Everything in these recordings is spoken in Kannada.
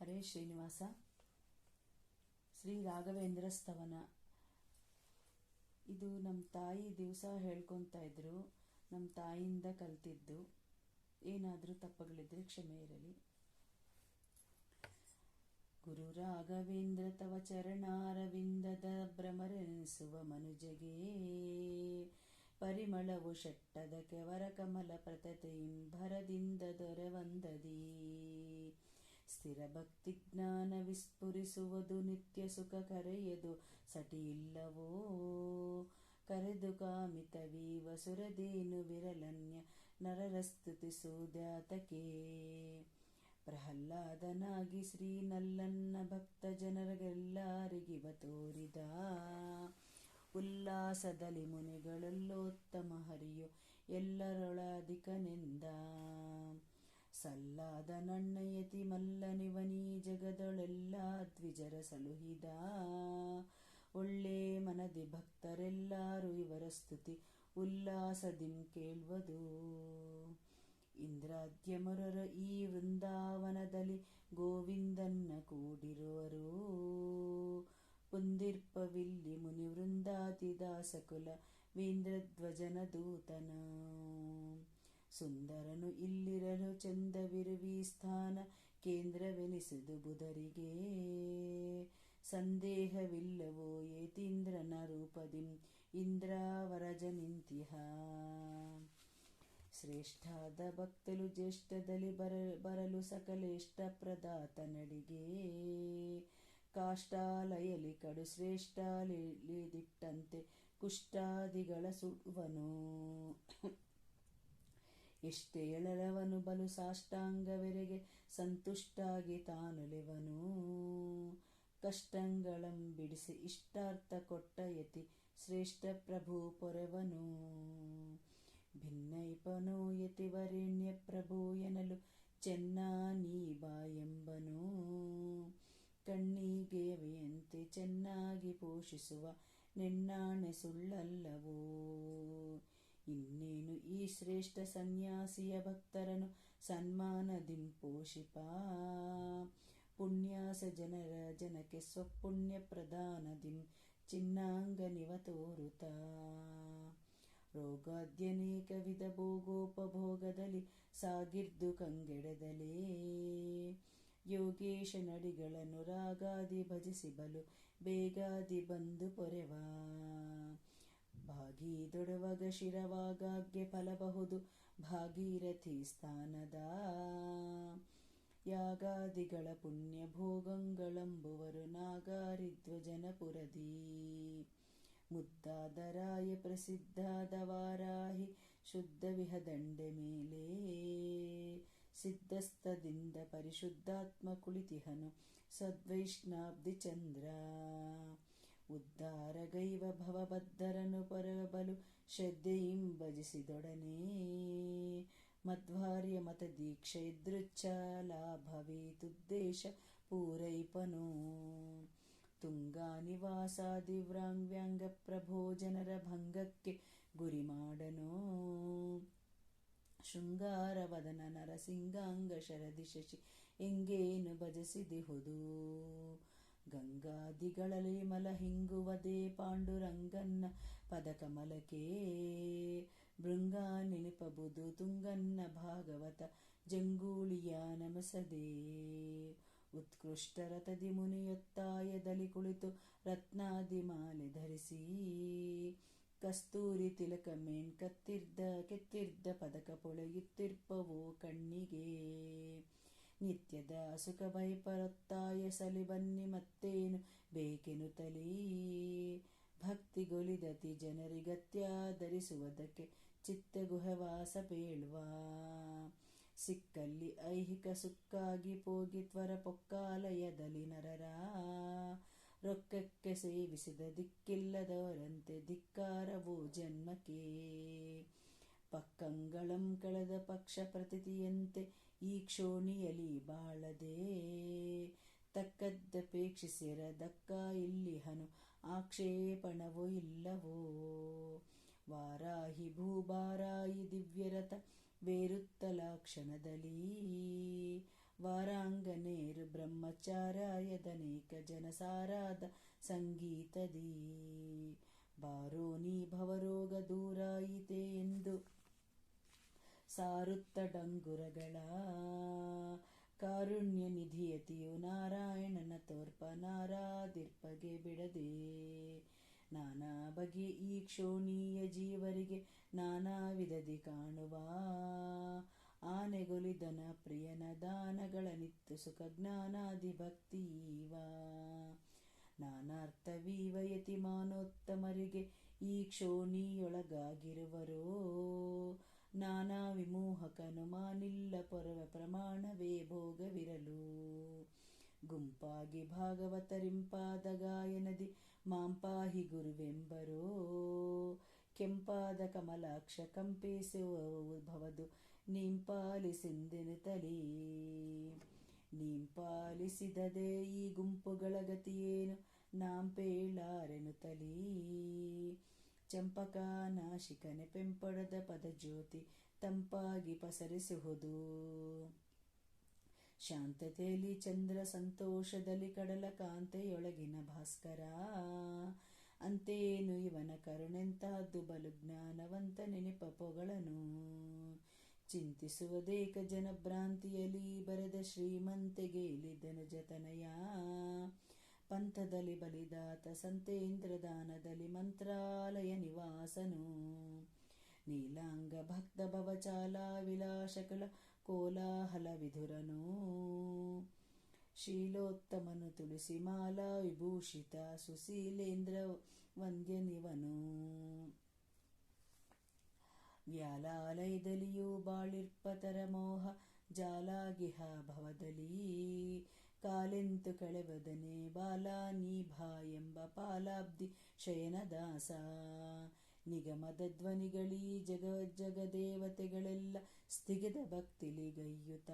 ಹರೇ ಶ್ರೀನಿವಾಸ. ಶ್ರೀ ರಾಘವೇಂದ್ರ ಸ್ತವನ. ಇದು ನಮ್ಮ ತಾಯಿ ದಿವಸ ಹೇಳ್ಕೊತಾ ಇದ್ರು. ನಮ್ಮ ತಾಯಿಯಿಂದ ಕಲ್ತಿದ್ದು. ಏನಾದರೂ ತಪ್ಪುಗಳಿದ್ರೆ ಕ್ಷಮೆ ಇರಲಿ. ಗುರು ರಾಘವೇಂದ್ರ ತವ ಚರಣಾರವಿಂದದ ಭ್ರಮರೆನಿಸುವ ಮನುಜಗೆ ಪರಿಮಳವು ಷಟ್ಟದ ಕೆವರ ಕಮಲ ಪ್ರತತೆಯಿಂ ಭರದಿಂದ ದೊರೆವಂದದಿ ಸ್ಥಿರ ಭಕ್ತಿ ಜ್ಞಾನ ವಿಸ್ಫುರಿಸುವುದು ನಿತ್ಯ ಸುಖ ಕರೆಯದು ಸಟಿ ಇಲ್ಲವೋ ಕರೆದು ಕಾಮಿತವೀವ ಸುರದೇನು ವಿರಲನ್ಯ ನರರ ಸ್ತುತಿಸುವುದ್ಯಾತಕೆ ಪ್ರಹ್ಲಾದನಾಗಿ ಶ್ರೀ ನಲ್ಲನ್ನ ಭಕ್ತ ಜನರಿಗೆಲ್ಲರಿಗಿವ ತೋರಿದ ಉಲ್ಲಾಸದಲ್ಲಿ ಮುನಿಗಳಲ್ಲೋತ್ತಮ ಹರಿಯು ಎಲ್ಲರೊಳಧಿಕನೆಂದ ಸಲ್ಲಾದ ನಣ್ಣಯತಿ ಮಲ್ಲನಿವನೀ ಜಗದೊಳೆಲ್ಲ ದ್ವಿಜರ ಸಲುಹಿದ ಒಳ್ಳೆ ಮನದಿ ಭಕ್ತರೆಲ್ಲರೂ ಇವರ ಸ್ತುತಿ ಉಲ್ಲಾಸದಿಂ ಕೇಳ್ವದು ಇಂದ್ರಾದ್ಯಮರರ ಈ ವೃಂದಾವನದಲ್ಲಿ ಗೋವಿಂದನ್ನ ಕೂಡಿರುವರು ಪುಂದಿರ್ಪವಿಲ್ಲಿ ಮುನಿ ವೃಂದಾತಿ ದಾಸಕುಲ ವೇಂದ್ರಧ್ವಜನ ದೂತನ ಸುಂದರನು ಇಲ್ಲಿರಲು ಚಂದವಿರುವಿ ಸ್ಥಾನ ಕೇಂದ್ರವೆನಿಸುವುದು ಬುಧರಿಗೆ ಸಂದೇಹವಿಲ್ಲವೋ ಏತೀಂದ್ರನ ರೂಪದಿಂ ಇಂದ್ರಾವರಜ ನಿಂತಿಹ ಶ್ರೇಷ್ಠಾದ ಭಕ್ತಲು ಜ್ಯೇಷ್ಠದಲ್ಲಿ ಬರಲು ಸಕಲೇಷ್ಟ ಪ್ರದಾತ ನಡಿಗೆ ಕಾಷ್ಟಾಲಯಲಿ ಕಡು ಶ್ರೇಷ್ಠಲಿದಿಟ್ಟಂತೆ ಕುಷ್ಟಾದಿಗಳ ಸುಡುವನು ಎಷ್ಟೇ ಎಳರವನು ಬಲು ಸಾಷ್ಟಾಂಗವೆರೆಗೆ ಸಂತುಷ್ಟಾಗಿ ತಾನುಲೆವನು ಕಷ್ಟಂಗಳಂ ಬಿಡಿಸಿ ಇಷ್ಟಾರ್ಥ ಕೊಟ್ಟ ಯತಿ ಶ್ರೇಷ್ಠ ಪ್ರಭು ಪೊರೆವನು ಭಿನ್ನೈಪನೋ ಯತಿ ವರೇಣ್ಯ ಪ್ರಭು ಎನಲು ಚೆನ್ನ ನೀ ಬಾಯೆಂಬನು ಕಣ್ಣಿಗೆಯವೆಯಂತೆ ಚೆನ್ನಾಗಿ ಪೋಷಿಸುವ ನೆನ್ನಾಣೆ ಸುಳ್ಳಲ್ಲವೋ ಇನ್ನೇನು ಈ ಶ್ರೇಷ್ಠ ಸನ್ಯಾಸಿಯ ಭಕ್ತರನು ಸನ್ಮಾನದಿಂ ಪೋಷಿಪ ಪುಣ್ಯಾಸ ಜನಕ್ಕೆ ಸ್ವಪುಣ್ಯ ಪ್ರದಾನದಿಂ ಚಿನ್ನಾಂಗನಿವ ತೋರುತ ರೋಗಾದ್ಯನೇಕ ವಿಧ ಭೋಗೋಪಭೋಗದಲ್ಲಿ ಸಾಗಿರ್ದು ಕಂಗೆಡದಲೇ ಯೋಗೇಶ ನಡಿಗಳನ್ನು ರಾಗಾದಿ ಭಜಿಸಿ ಬಲು ಬೇಗಾದಿ ಬಂದು ಪೊರೆವ ಭಾಗೀದೊಡವಗ ಶಿರವಾಗಾಗ್ಗೆ ಫಲಬಹುದು ಭಾಗೀರಥಿ ಸ್ಥಾನದ ಯಾಗಾದಿಗಳ ಪುಣ್ಯ ಭೋಗಂಗಳಂಬುವರು ನಾಗಾರಿಧ್ವಜನ ಪುರದಿ ಮುದ್ದಾದರಾಯ ಪ್ರಸಿದ್ಧಾದ ವಾರಾಹಿ ಶುದ್ಧ ವಿಹದಂಡೆ ಮೇಲೆ ಸಿದ್ಧಸ್ಥದಿಂದ ಪರಿಶುದ್ಧಾತ್ಮ ಕುಳಿತಿಹನು ಸದ್ವೈಷ್ಣಾಬ್ಧಿ ಚಂದ್ರ ಉದ್ಧಾರಗೈವ ಭವಬದ್ಧರನು ಪರಬಲು ಶ್ರದ್ಧೆಯಿಂ ಭಜಿಸಿದೊಡನೆ ಮಧ್ವಾರ್ಯ ಮತ ದೀಕ್ಷೆ ಎದೃಚ್ಛ ಲಾಭವೇತುದ್ದೇಶ ಪೂರೈಪನು ತುಂಗಾ ನಿವಾಸಾದಿ ವ್ರಾಂಗ್ವ್ಯಾಂಗ ಪ್ರಭೋ ಜನರ ಭಂಗಕ್ಕೆ ಗುರಿ ಮಾಡನೋ ಶೃಂಗಾರವದನ ನರಸಿಂಗಾಂಗ ಶರದಿ ಶಶಿ ಎಂಗೇನು ಭಜಿಸಿದಿಹುದು ಗಂಗಾದಿಗಳಲ್ಲಿ ಮಲ ಹಿಂಗುವದೇ ಪಾಂಡುರಂಗನ್ನ ಪದಕಮಲಕ್ಕೆ ಭೃಂಗಾ ನೆನಪಬುದು ತುಂಗನ್ನ ಭಾಗವತ ಜಂಗೂಳಿಯ ನಮಸದೆ ಉತ್ಕೃಷ್ಟ ರಥದಿ ಮುನಿಯೊತ್ತಾಯದಲ್ಲಿ ಕುಳಿತು ರತ್ನಾದಿ ಮಾಲೆ ಧರಿಸಿ ಕಸ್ತೂರಿ ತಿಲಕ ಮೇಣ್ ಕೆತ್ತಿರ್ದ ಪದಕ ಪೊಳೆಯುತ್ತಿರ್ಪವೋ ಕಣ್ಣಿಗೆ ನಿತ್ಯದ ಸುಖ ಭೈಪರೊತ್ತಾಯ ಸಲಿ ಬನ್ನಿ ಮತ್ತೇನು ಬೇಕೆನುತ್ತಲೀ ಭಕ್ತಿಗೊಲಿದತಿ ಜನರಿಗತ್ಯಾಧರಿಸುವುದಕ್ಕೆ ಚಿತ್ತಗುಹವಾಸ ಬೇಳ್ವ ಸಿಕ್ಕಲ್ಲಿ ಐಹಿಕ ಸುಕ್ಕಾಗಿ ಪೋಗಿ ತ್ವರ ಪೊಕ್ಕಾಲಯದಲ್ಲಿ ನರರ ರೊಕ್ಕಕ್ಕೆ ಸೇವಿಸಿದ ದಿಕ್ಕಿಲ್ಲದವರಂತೆ ಧಿಕ್ಕಾರವೋ ಜನ್ಮಕ್ಕೆ ಪಕ್ಕಂಗಳಂ ಕಳೆದ ಪಕ್ಷ ಪ್ರತಿತಿಯಂತೆ ಈ ಕ್ಷೋಣಿಯಲಿ ಬಾಳದೆ ತಕ್ಕದ್ದಪೇಕ್ಷಿಸಿರ ದಕ್ಕ ಇಲ್ಲಿಹನು ಆಕ್ಷೇಪಣವೋ ಇಲ್ಲವೋ ವಾರಾಹಿ ಭೂಭಾರಾಯಿ ದಿವ್ಯರಥ ಬೇರುತ್ತಲಾಕ್ಷಣದಲ್ಲಿ ವಾರಾಂಗನೇರು ಬ್ರಹ್ಮಚಾರ್ಯದನೇಕ ಜನಸಾರಾದ ಸಂಗೀತದಿ. ಬಾರೋ ನೀ ಭವರೋಗ ದೂರಾಯಿತೆ ಎಂದು ಸಾರುತ್ತ ಡಂಗುರಗಳ ಕಾರುಣ್ಯ ನಿಧಿಯತಿಯು ನಾರಾಯಣನ ತೋರ್ಪ ನಾರಾದಿರ್ಪಗೆ ಬಿಡದೆ. ನಾನಾ ಬಗೆ ಈ ಕ್ಷೋಣೀಯ ಜೀವರಿಗೆ ನಾನಾ ವಿಧದಿ ಕಾಣುವ ಆನೆಗೊಲಿದನ ಪ್ರಿಯನ ದಾನಗಳ ನಿತ್ತು ಸುಖ ಜ್ಞಾನಾದಿ ಭಕ್ತಿಯೀವ. ನಾನಾರ್ಥವೀವ ಯತಿಮಾನೋತ್ತಮರಿಗೆ ಈ ಕ್ಷೋಣಿಯೊಳಗಾಗಿರುವರೋ. ನಾನಾ ವಿಮೋಹಕನು ಮಾನಿಲ್ಲ ಪೊರವ ಪ್ರಮಾಣವೇ ಭೋಗವಿರಲು. ಗುಂಪಾಗಿ ಭಾಗವತರಿಂಪಾದ ಗಾಯನದಿ ಮಾಂಪಾಹಿ ಗುರುವೆಂಬರೋ. ಕೆಂಪಾದ ಕಮಲಾಕ್ಷ ಕಂಪಿಸುವವು ಭವದು ನೀಂಪಾಲಿಸಿಂದೆನುತಲೀ. ನೀಂಪಾಲಿಸಿದದೆ ಈ ಗುಂಪುಗಳ ಗತಿಯೇನು ನಾಂಪೇಳಾರೆನುತಲೀ. ಚಂಪಕಾ ನಾಶಿಕನೆ ಪೆಂಪೊಡದ ಪದಜ್ಯೋತಿ ತಂಪಾಗಿ ಪಸರಿಸುವುದು. ಶಾಂತತೆಯಲ್ಲಿ ಚಂದ್ರ ಸಂತೋಷದಲ್ಲಿ ಕಡಲ ಕಾಂತೆಯೊಳಗಿನ ಭಾಸ್ಕರ. ಅಂತೇನು ಇವನ ಕರುಣೆಂತಹದ್ದು ಬಲು ಜ್ಞಾನವಂತ ನೆನಪ ಪೊಗಳನು. ಚಿಂತಿಸುವುದೇಕ ಜನಭ್ರಾಂತಿಯಲ್ಲಿ ಬರೆದ ಶ್ರೀಮಂತೆಗೆ ಇಳಿದನು ಜತನಯ. ಪಂಥದಲ್ಲಿ ಬಲಿದಾತ ಸಂತೇಂದ್ರ ದಾನದಲ್ಲಿ ಮಂತ್ರಾಲಯ ನಿವಾಸನು. ನೀಲಾಂಗ ಭಕ್ತ ಭವಚಾಲ ವಿಲಾಸಕುಲ ಕೋಲಾಹಲ ವಿಧುರನು. ಶೀಲೋತ್ತಮನು ತುಳಸಿ ಮಾಲಾ ವಿಭೂಷಿತ ಸುಶೀಲೇಂದ್ರ ವಂದ್ಯನಿವನು. ವ್ಯಾಲಾಲಯದಲ್ಲಿಯೂ ಬಾಳಿರ್ಪತರ ಮೋಹ ಜಾಲಾಗಿಹ ಭವದಲ್ಲಿ. ಕಾಲೆಂತು ಕಳೆವದನೆ ಬಾಲಾ ನೀ ಭಾ ಎಂಬ ಪಾಲಾಬ್ಧಿ ಶಯನದಾಸ. ನಿಗಮದ ಧ್ವನಿಗಳೀ ಜಗದೇವತೆಗಳೆಲ್ಲ ಸ್ಥಿಗಿದ ಭಕ್ತಿಲಿಗೈಯುತ.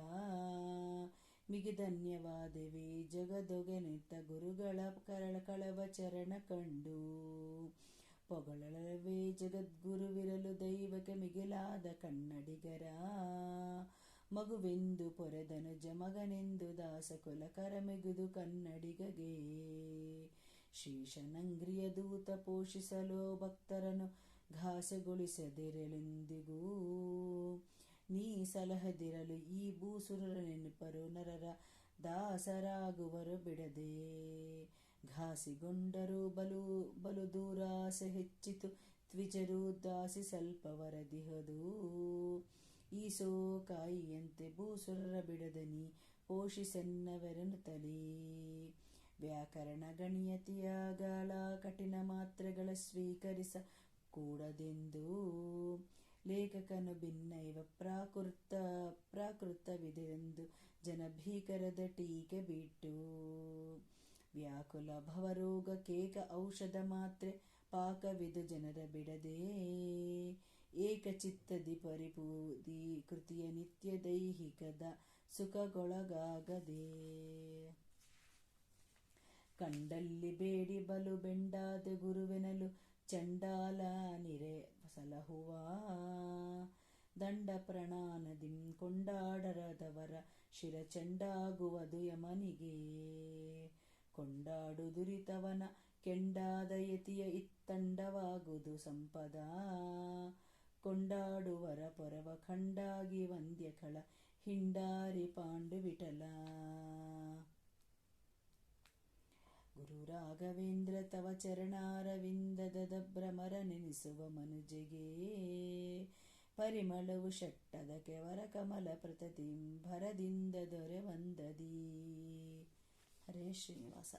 ಮಿಗಿಧನ್ಯವಾದವೇ ಜಗದೊಗೆನೆತ ಗುರುಗಳ ಕಳವ ಚರಣ ಕಂಡು. ಪೊಗಳಲವೇ ಜಗದ್ಗುರುವಿರಲು ದೈವಕ್ಕೆ ಮಿಗಿಲಾದ ಕನ್ನಡಿಗರ. ಮಗುವೆಂದು ಪೊರೆದನುಜ ಮಗನೆಂದು ದಾಸಕುಲ ಕರಮೆಗುದು ಕನ್ನಡಿಗಗೆ. ಶೇಷನಂಗ್ರಿಯ ದೂತ ಪೋಷಿಸಲು ಭಕ್ತರನ್ನು ಘಾಸಗೊಳಿಸದಿರಲೆಂದಿಗೂ. ನೀ ಸಲಹದಿರಲು ಈ ಭೂಸುರರ ನೆನಪರು ನರರ ದಾಸರಾಗುವರು ಬಿಡದೆ. ಘಾಸಿಗೊಂಡರೂ ಬಲು ದೂರಾಸೆ ಹೆಚ್ಚಿತು ತ್ವಿಜರು ದಾಸಿಸಲ್ಪವರದಿಹದು. ಈಸೋ ಕಾಯಿಯಂತೆ ಭೂಸುರರ ಬಿಡದನಿ ಪೋಷಿಸೆನ್ನವರೆನುತಲೀ. ವ್ಯಾಕರಣ ಗಣಿಯತಿಯಾಗಳ ಕಠಿಣ ಮಾತ್ರೆಗಳ ಸ್ವೀಕರಿಸ ಕೂಡದೆಂದು. ಲೇಖಕನು ಭಿನ್ನೈವ ಪ್ರಾಕೃತವಿದೆಂದು ಜನಭೀಕರದ ಟೀಕೆ ಬಿಟ್ಟು. ವ್ಯಾಕುಲ ಭವರೋಗ ಕೇಕ ಔಷಧ ಮಾತ್ರೆ ಪಾಕವಿದು ಜನರ ಬಿಡದೆ. ಏಕಚಿತ್ತದಿ ಪರಿಪೂದಿ ಕೃತಿಯ ನಿತ್ಯ ದೈಹಿಕದ ಸುಖಗೊಳಗಾಗದೆ. ಕಂಡಲ್ಲಿ ಬೇಡಿ ಬಲು ಬೆಂಡಾದ ಗುರುವೆನಲು ಚಂಡಾಲ ನಿರೆ ಸಲಹುವ. ದಂಡ ಪ್ರಣಾನದಿಂ ಕೊಂಡಾಡರದವರ ಶಿರ ಚೆಂಡಾಗುವುದು ಯಮನಿಗೆ. ಕೊಂಡಾಡು ದುರಿತವನ ಕೆಂಡಾದ ಯತಿಯ ಇತ್ತಂಡವಾಗುವುದು ಸಂಪದ. ಕೊಂಡಾಡುವರ ಪೊರವ ಖಂಡಾಗಿ ವಂದ್ಯಕಳ ಹಿಂಡಾರಿ ಪಾಂಡು ವಿಠಲ. ಗುರು ರಾಘವೇಂದ್ರ ತವ ಚರಣಾರವಿಂದದ ಭ್ರಮರ ನೆನೆಸುವ ಮನುಜೆಗೆ. ಪರಿಮಳವು ಷಟ್ಟದ ಕೆವರ ಕಮಲ ಪ್ರತತಿಂ ಭರದಿಂದ ದೊರೆ ವಂದದಿ. ಹರೇ ಶ್ರೀನಿವಾಸ.